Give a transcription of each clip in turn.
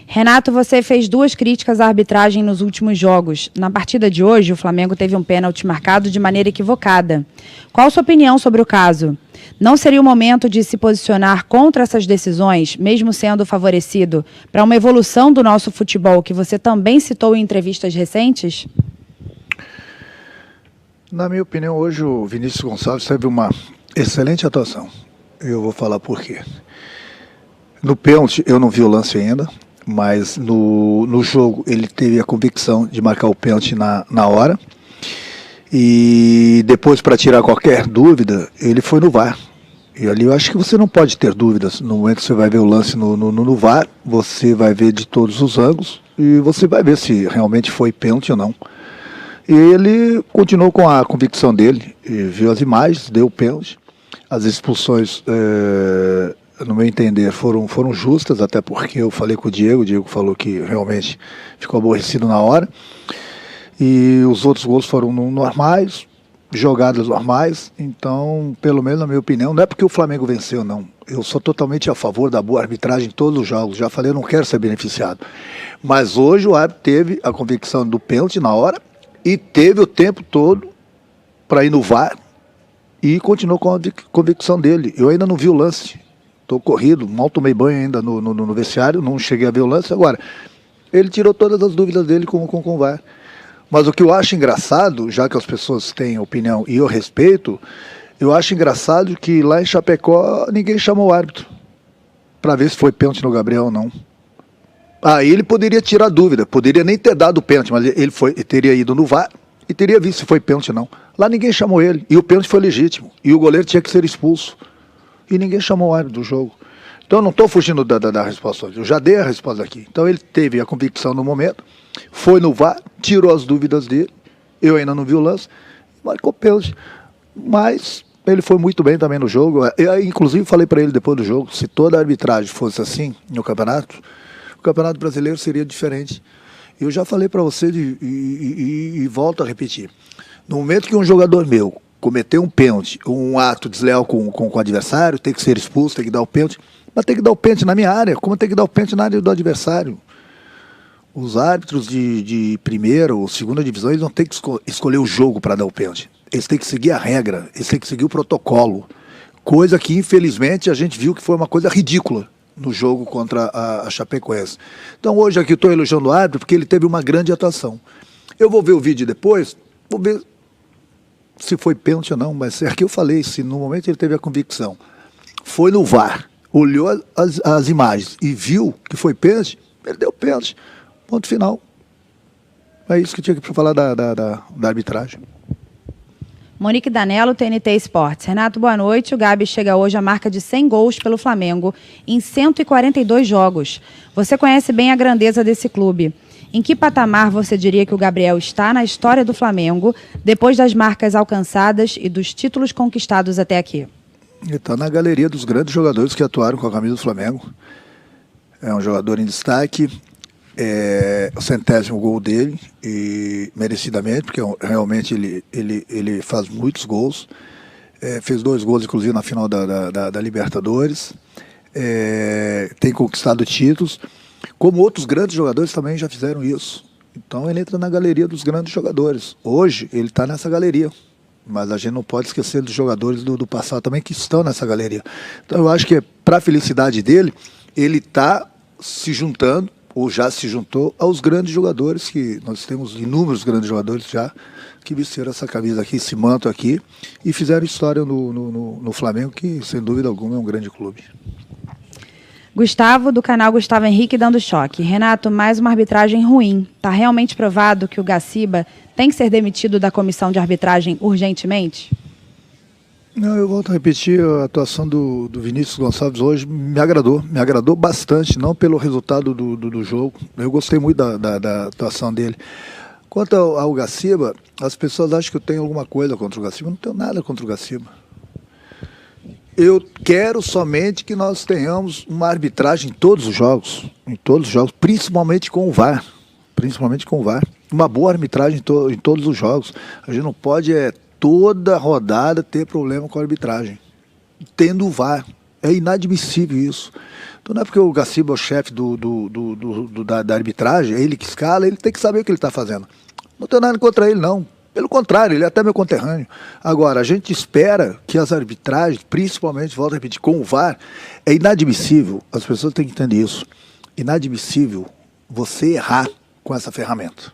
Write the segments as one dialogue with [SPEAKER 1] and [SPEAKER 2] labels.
[SPEAKER 1] Renato, você fez 2 críticas à arbitragem nos últimos jogos. Na partida de hoje, o Flamengo teve um pênalti marcado de maneira equivocada. Qual a sua opinião sobre o caso? Não seria o momento de se posicionar contra essas decisões, mesmo sendo favorecido, para uma evolução do nosso futebol, que você também citou em entrevistas recentes?
[SPEAKER 2] Na minha opinião, hoje o Vinícius Gonçalves teve uma excelente atuação. Eu vou falar por quê. No pênalti, eu não vi o lance ainda, mas no jogo ele teve a convicção de marcar o pênalti na hora. E depois, para tirar qualquer dúvida, ele foi no VAR. E ali eu acho que você não pode ter dúvidas. No momento que você vai ver o lance no VAR, você vai ver de todos os ângulos e você vai ver se realmente foi pênalti ou não. E ele continuou com a convicção dele, viu as imagens, deu o pênalti. As expulsões, no meu entender, foram justas, até porque eu falei com o Diego falou que realmente ficou aborrecido na hora. E os outros gols foram normais, jogadas normais. Então, pelo menos na minha opinião, não é porque o Flamengo venceu, não. Eu sou totalmente a favor da boa arbitragem em todos os jogos. Já falei, eu não quero ser beneficiado. Mas hoje o árbitro teve a convicção do pênalti na hora e teve o tempo todo para ir no VAR e continuou com a convicção dele. Eu ainda não vi o lance. Estou corrido, mal tomei banho ainda no vestiário, não cheguei a ver o lance. Agora, ele tirou todas as dúvidas dele com o VAR. Mas o que eu acho engraçado, já que as pessoas têm opinião e eu respeito, eu acho engraçado que lá em Chapecó ninguém chamou o árbitro para ver se foi pênalti no Gabriel ou não. Aí ele poderia tirar dúvida, poderia nem ter dado o pênalti, mas ele teria ido no VAR e teria visto se foi pênalti ou não. Lá ninguém chamou ele, e o pênalti foi legítimo, e o goleiro tinha que ser expulso. E ninguém chamou o árbitro do jogo. Então eu não estou fugindo da resposta, eu já dei a resposta aqui. Então ele teve a convicção no momento, foi no VAR, tirou as dúvidas dele, eu ainda não vi o lance, marcou pênalti. Mas ele foi muito bem também no jogo. Eu, inclusive, falei para ele depois do jogo, se toda a arbitragem fosse assim no campeonato, o Campeonato Brasileiro seria diferente. Eu já falei para você e volto a repetir. No momento que um jogador meu cometer um pênalti, um ato desleal com o adversário, tem que ser expulso, tem que dar o pênalti, mas tem que dar o pênalti na minha área, como tem que dar o pênalti na área do adversário. Os árbitros de primeira ou segunda divisão, eles não têm que escolher o jogo para dar o pênalti. Eles têm que seguir a regra, eles têm que seguir o protocolo. Coisa que, infelizmente, a gente viu que foi uma coisa ridícula no jogo contra a Chapecoense. Então, hoje aqui estou elogiando o árbitro porque ele teve uma grande atuação. Eu vou ver o vídeo depois, vou ver se foi pênalti ou não, mas aqui eu falei, se no momento ele teve a convicção, foi no VAR, olhou as imagens e viu que foi pênalti, ele deu pênalti. Ponto final. É isso que tinha que falar da arbitragem.
[SPEAKER 1] Monique Danello, TNT Esportes. Renato, boa noite. O Gabi chega hoje à marca de 100 gols pelo Flamengo em 142 jogos. Você conhece bem a grandeza desse clube. Em que patamar você diria que o Gabriel está na história do Flamengo, depois das marcas alcançadas e dos títulos conquistados até aqui?
[SPEAKER 2] Ele está na galeria dos grandes jogadores que atuaram com a camisa do Flamengo. É um jogador em destaque. É o 100º gol dele, e merecidamente, porque realmente ele faz muitos gols. Fez 2 gols, inclusive, na final da Libertadores. Tem conquistado títulos. Como outros grandes jogadores também já fizeram isso. Então ele entra na galeria dos grandes jogadores. Hoje ele está nessa galeria. Mas a gente não pode esquecer dos jogadores do passado também que estão nessa galeria. Então eu acho que para a felicidade dele, ele está se juntando, ou já se juntou, aos grandes jogadores, que nós temos inúmeros grandes jogadores já, que vestiram essa camisa aqui, esse manto aqui, e fizeram história no Flamengo, que sem dúvida alguma é um grande clube.
[SPEAKER 1] Gustavo, do canal Gustavo Henrique, dando choque. Renato, mais uma arbitragem ruim. Está realmente provado que o Gaciba tem que ser demitido da comissão de arbitragem urgentemente?
[SPEAKER 2] Não, eu volto a repetir, a atuação do Vinícius Gonçalves hoje me agradou bastante, não pelo resultado do jogo, eu gostei muito da atuação dele. Quanto ao Gaciba, as pessoas acham que eu tenho alguma coisa contra o Gaciba, eu não tenho nada contra o Gaciba. Eu quero somente que nós tenhamos uma arbitragem em todos os jogos, principalmente com o VAR, uma boa arbitragem em todos os jogos. A gente não pode toda rodada ter problema com a arbitragem, tendo o VAR. É inadmissível isso. Então não é porque o Gaciba é o chefe da arbitragem, é ele que escala, ele tem que saber o que ele está fazendo. Não tenho nada contra ele, não. Pelo contrário, ele é até meu conterrâneo. Agora, a gente espera que as arbitragens, principalmente, volto a repetir, com o VAR, é inadmissível, as pessoas têm que entender isso, inadmissível você errar com essa ferramenta.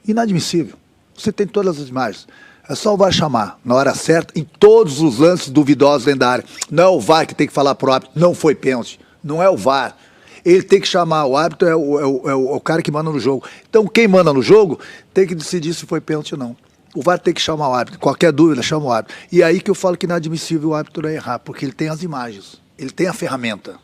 [SPEAKER 2] Inadmissível. Você tem todas as imagens. É só o VAR chamar, na hora certa, em todos os lances duvidosos dentro da área. Não é o VAR que tem que falar pro árbitro, não foi pênalti. Não é o VAR. Ele tem que chamar, o árbitro é o cara que manda no jogo. Então quem manda no jogo tem que decidir se foi pênalti ou não. O VAR tem que chamar o árbitro. Qualquer dúvida, chama o árbitro. E aí que eu falo que é inadmissível o árbitro errar, porque ele tem as imagens, ele tem a ferramenta.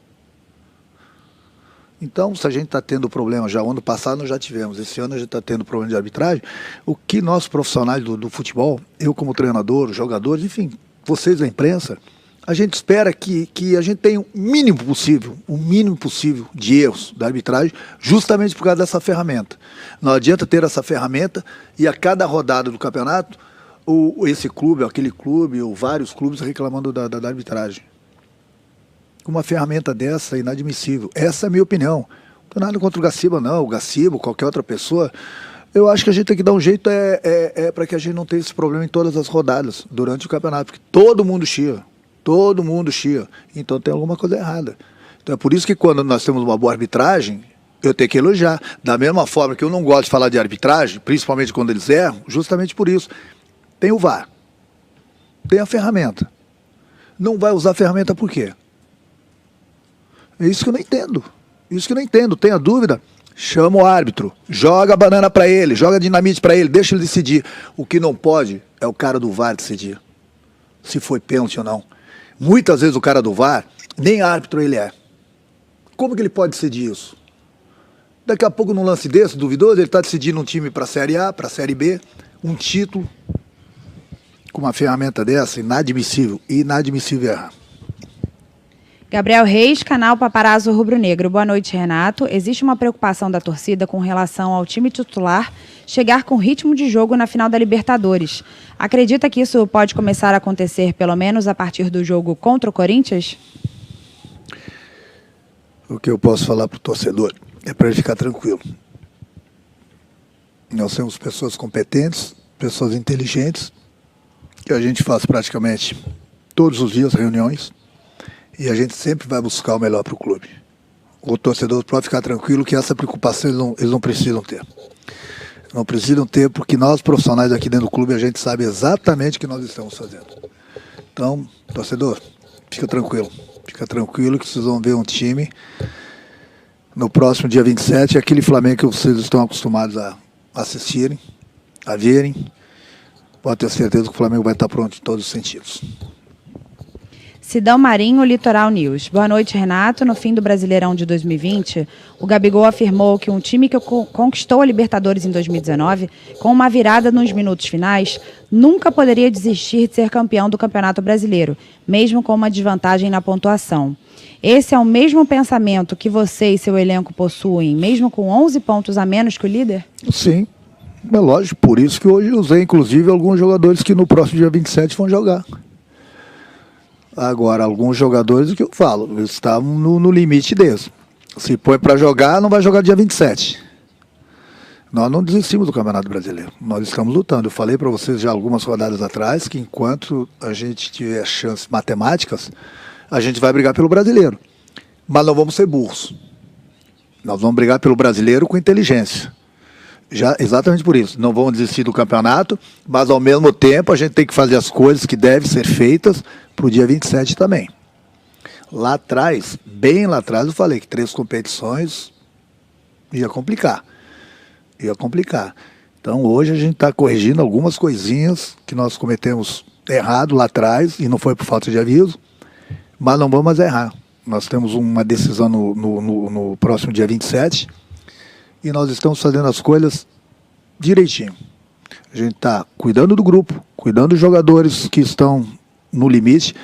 [SPEAKER 2] Então, se a gente está tendo problema, já o ano passado nós já tivemos, esse ano a gente está tendo problema de arbitragem, o que nós profissionais do futebol, eu como treinador, os jogadores, enfim, vocês da imprensa, a gente espera que a gente tenha o mínimo possível de erros da arbitragem, justamente por causa dessa ferramenta. Não adianta ter essa ferramenta e a cada rodada do campeonato, esse clube, aquele clube, ou vários clubes reclamando da arbitragem. Uma ferramenta dessa é inadmissível. Essa é a minha opinião. Não tenho nada contra o Gaciba, não. O Gaciba, qualquer outra pessoa. Eu acho que a gente tem que dar um jeito para que a gente não tenha esse problema em todas as rodadas durante o campeonato, porque todo mundo chia. Todo mundo chia. Então tem alguma coisa errada. Então é por isso que quando nós temos uma boa arbitragem, eu tenho que elogiar. Da mesma forma que eu não gosto de falar de arbitragem, principalmente quando eles erram, justamente por isso. Tem o VAR. Tem a ferramenta. Não vai usar a ferramenta por quê? É isso que eu não entendo. Isso que eu não entendo. Tenha dúvida? Chama o árbitro. Joga a banana para ele. Joga a dinamite para ele. Deixa ele decidir. O que não pode é o cara do VAR decidir se foi pênalti ou não. Muitas vezes o cara do VAR, nem árbitro ele é. Como que ele pode decidir isso? Daqui a pouco, num lance desse, duvidoso, ele está decidindo um time para a Série A, para a Série B, um título. Com uma ferramenta dessa, inadmissível. Inadmissível errar.
[SPEAKER 1] Gabriel Reis, canal Paparazzo Rubro Negro. Boa noite, Renato. Existe uma preocupação da torcida com relação ao time titular chegar com ritmo de jogo na final da Libertadores. Acredita que isso pode começar a acontecer, pelo menos a partir do jogo contra o Corinthians?
[SPEAKER 2] O que eu posso falar para o torcedor é para ele ficar tranquilo. Nós temos pessoas competentes, pessoas inteligentes, que a gente faz praticamente todos os dias reuniões, e a gente sempre vai buscar o melhor para o clube. O torcedor pode ficar tranquilo que essa preocupação eles não precisam ter. Não precisam ter, porque nós profissionais aqui dentro do clube, a gente sabe exatamente o que nós estamos fazendo. Então, torcedor, fica tranquilo. Fica tranquilo que vocês vão ver um time no próximo dia 27, aquele Flamengo que vocês estão acostumados a assistirem, a verem. Pode ter certeza que o Flamengo vai estar pronto em todos os sentidos.
[SPEAKER 1] Sidão Marinho, Litoral News. Boa noite, Renato. No fim do Brasileirão de 2020, o Gabigol afirmou que um time que conquistou a Libertadores em 2019, com uma virada nos minutos finais, nunca poderia desistir de ser campeão do Campeonato Brasileiro, mesmo com uma desvantagem na pontuação. Esse é o mesmo pensamento que você e seu elenco possuem, mesmo com 11 pontos a menos que o líder?
[SPEAKER 2] Sim, é lógico. Por isso que hoje usei, inclusive, alguns jogadores que no próximo dia 27 vão jogar. Agora, alguns jogadores, o que eu falo, eles estavam no limite deles. Se põe para jogar, não vai jogar dia 27. Nós não desistimos do Campeonato Brasileiro. Nós estamos lutando. Eu falei para vocês já algumas rodadas atrás que enquanto a gente tiver chances matemáticas, a gente vai brigar pelo Brasileiro. Mas não vamos ser burros. Nós vamos brigar pelo Brasileiro com inteligência. Já, exatamente por isso. Não vamos desistir do campeonato, mas ao mesmo tempo a gente tem que fazer as coisas que devem ser feitas para o dia 27 também. Lá atrás, bem lá atrás, eu falei que 3 competições ia complicar. Ia complicar. Então hoje a gente está corrigindo algumas coisinhas que nós cometemos errado lá atrás, e não foi por falta de aviso, mas não vamos mais errar. Nós temos uma decisão no próximo dia 27, e nós estamos fazendo as coisas direitinho. A gente está cuidando do grupo, cuidando dos jogadores que estão no limite,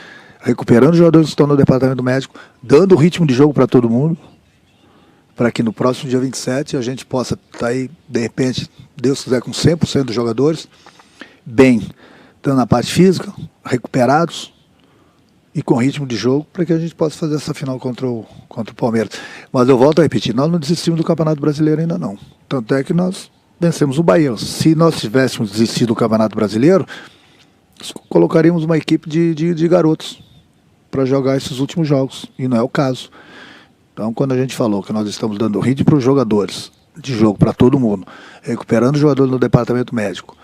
[SPEAKER 2] recuperando os jogadores que estão no departamento médico, dando ritmo de jogo para todo mundo, para que no próximo dia 27 a gente possa estar aí, de repente, Deus quiser, com 100% dos jogadores, bem, tanto na parte física, recuperados, e com ritmo de jogo para que a gente possa fazer essa final contra o Palmeiras. Mas eu volto a repetir, nós não desistimos do Campeonato Brasileiro ainda não. Tanto é que nós vencemos o Bahia. Se nós tivéssemos desistido do Campeonato Brasileiro, colocaríamos uma equipe de garotos para jogar esses últimos jogos, e não é o caso. Então, quando a gente falou que nós estamos dando ritmo para os jogadores, de jogo para todo mundo, recuperando os jogadores no departamento médico,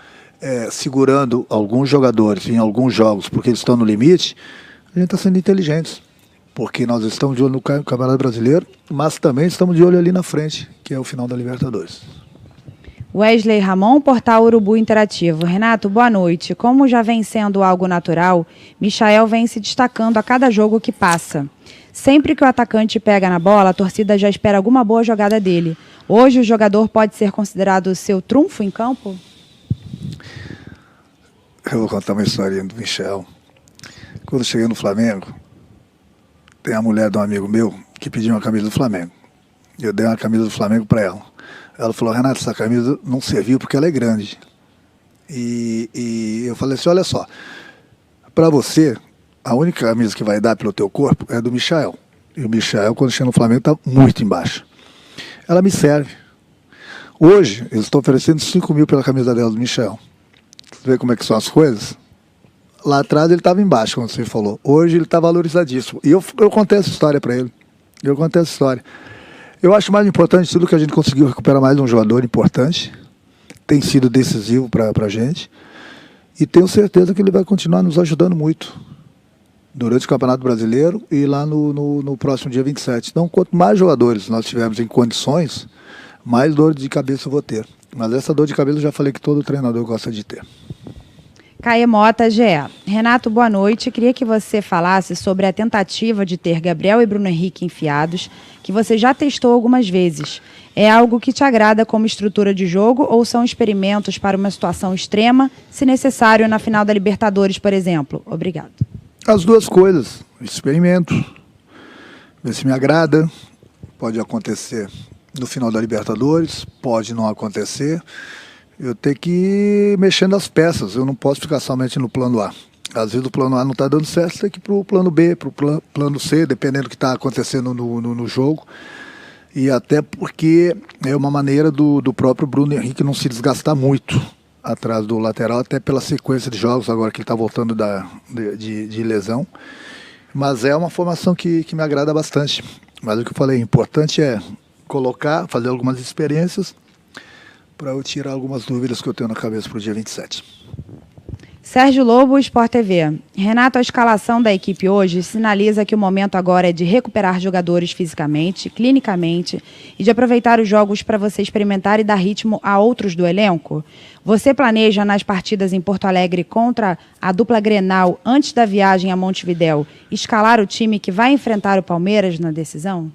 [SPEAKER 2] segurando alguns jogadores em alguns jogos porque eles estão no limite, a gente está sendo inteligentes, porque nós estamos de olho no Campeonato Brasileiro, mas também estamos de olho ali na frente, que é o final da Libertadores.
[SPEAKER 1] Wesley Ramon, Portal Urubu Interativo. Renato, boa noite. Como já vem sendo algo natural, Michael vem se destacando a cada jogo que passa. Sempre que o atacante pega na bola, a torcida já espera alguma boa jogada dele. Hoje o jogador pode ser considerado o seu trunfo em campo?
[SPEAKER 2] Eu vou contar uma historinha do Michel. Quando eu cheguei no Flamengo, tem a mulher de um amigo meu que pediu uma camisa do Flamengo. Eu dei uma camisa do Flamengo para ela. Ela falou, Renato, essa camisa não serviu porque ela é grande. E eu falei assim, olha só, para você, a única camisa que vai dar pelo teu corpo é do Michael. E o Michael, quando chega no Flamengo, está muito embaixo. Ela me serve. Hoje, eles estão oferecendo 5 mil pela camisa dela do Michael. Você vê como é que são as coisas? Lá atrás ele estava embaixo, como você falou. Hoje ele está valorizadíssimo. E eu contei essa história para ele. Eu acho mais importante tudo que a gente conseguiu recuperar mais um jogador importante. Tem sido decisivo para a gente. E tenho certeza que ele vai continuar nos ajudando muito durante o Campeonato Brasileiro e lá no próximo dia 27. Então, quanto mais jogadores nós tivermos em condições, mais dor de cabeça eu vou ter. Mas essa dor de cabeça eu já falei que todo treinador gosta de ter.
[SPEAKER 1] Caê Mota, GE. Renato, boa noite. Queria que você falasse sobre a tentativa de ter Gabriel e Bruno Henrique enfiados, que você já testou algumas vezes. É algo que te agrada como estrutura de jogo ou são experimentos para uma situação extrema, se necessário na final da Libertadores, por exemplo? Obrigado.
[SPEAKER 2] As duas coisas. Experimento, ver se me agrada. Pode acontecer no final da Libertadores, pode não acontecer. Eu tenho que ir mexendo as peças, eu não posso ficar somente no plano A. Às vezes o plano A não está dando certo, tem que ir para o plano B, para o plano C, dependendo do que está acontecendo no jogo. E até porque é uma maneira do próprio Bruno Henrique não se desgastar muito atrás do lateral, até pela sequência de jogos, agora que ele está voltando de lesão. Mas é uma formação que me agrada bastante. Mas o que eu falei, importante é colocar, fazer algumas experiências, para eu tirar algumas dúvidas que eu tenho na cabeça para o dia 27.
[SPEAKER 1] Sérgio Lobo, Sport TV. Renato, a escalação da equipe hoje sinaliza que o momento agora é de recuperar jogadores fisicamente, clinicamente e de aproveitar os jogos para você experimentar e dar ritmo a outros do elenco? Você planeja nas partidas em Porto Alegre contra a dupla Grenal, antes da viagem a Montevidéu, escalar o time que vai enfrentar o Palmeiras na decisão?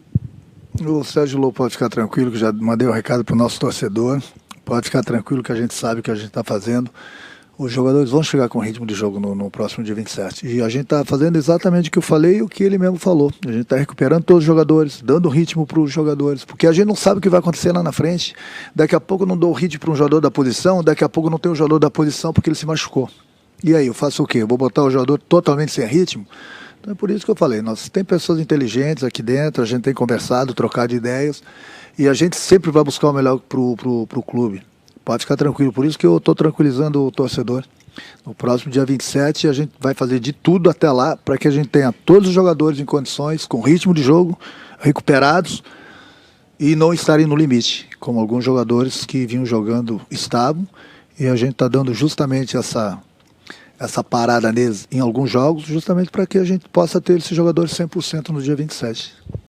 [SPEAKER 2] O Sérgio Lobo pode ficar tranquilo, que já mandei um recado para o nosso torcedor. Pode ficar tranquilo que a gente sabe o que a gente está fazendo. Os jogadores vão chegar com ritmo de jogo no próximo dia 27. E a gente está fazendo exatamente o que eu falei e o que ele mesmo falou. A gente está recuperando todos os jogadores, dando ritmo para os jogadores. Porque a gente não sabe o que vai acontecer lá na frente. Daqui a pouco eu não dou ritmo para um jogador da posição, daqui a pouco eu não tenho um jogador da posição porque ele se machucou. E aí, eu faço o quê? Eu vou botar o jogador totalmente sem ritmo? Então é por isso que eu falei, nós tem pessoas inteligentes aqui dentro, a gente tem conversado, trocado ideias. E a gente sempre vai buscar o melhor pro clube. Pode ficar tranquilo. Por isso que eu estou tranquilizando o torcedor. No próximo dia 27 a gente vai fazer de tudo até lá para que a gente tenha todos os jogadores em condições, com ritmo de jogo, recuperados e não estarem no limite, como alguns jogadores que vinham jogando estavam. E a gente está dando justamente essa parada neles em alguns jogos, justamente para que a gente possa ter esses jogadores 100% no dia 27.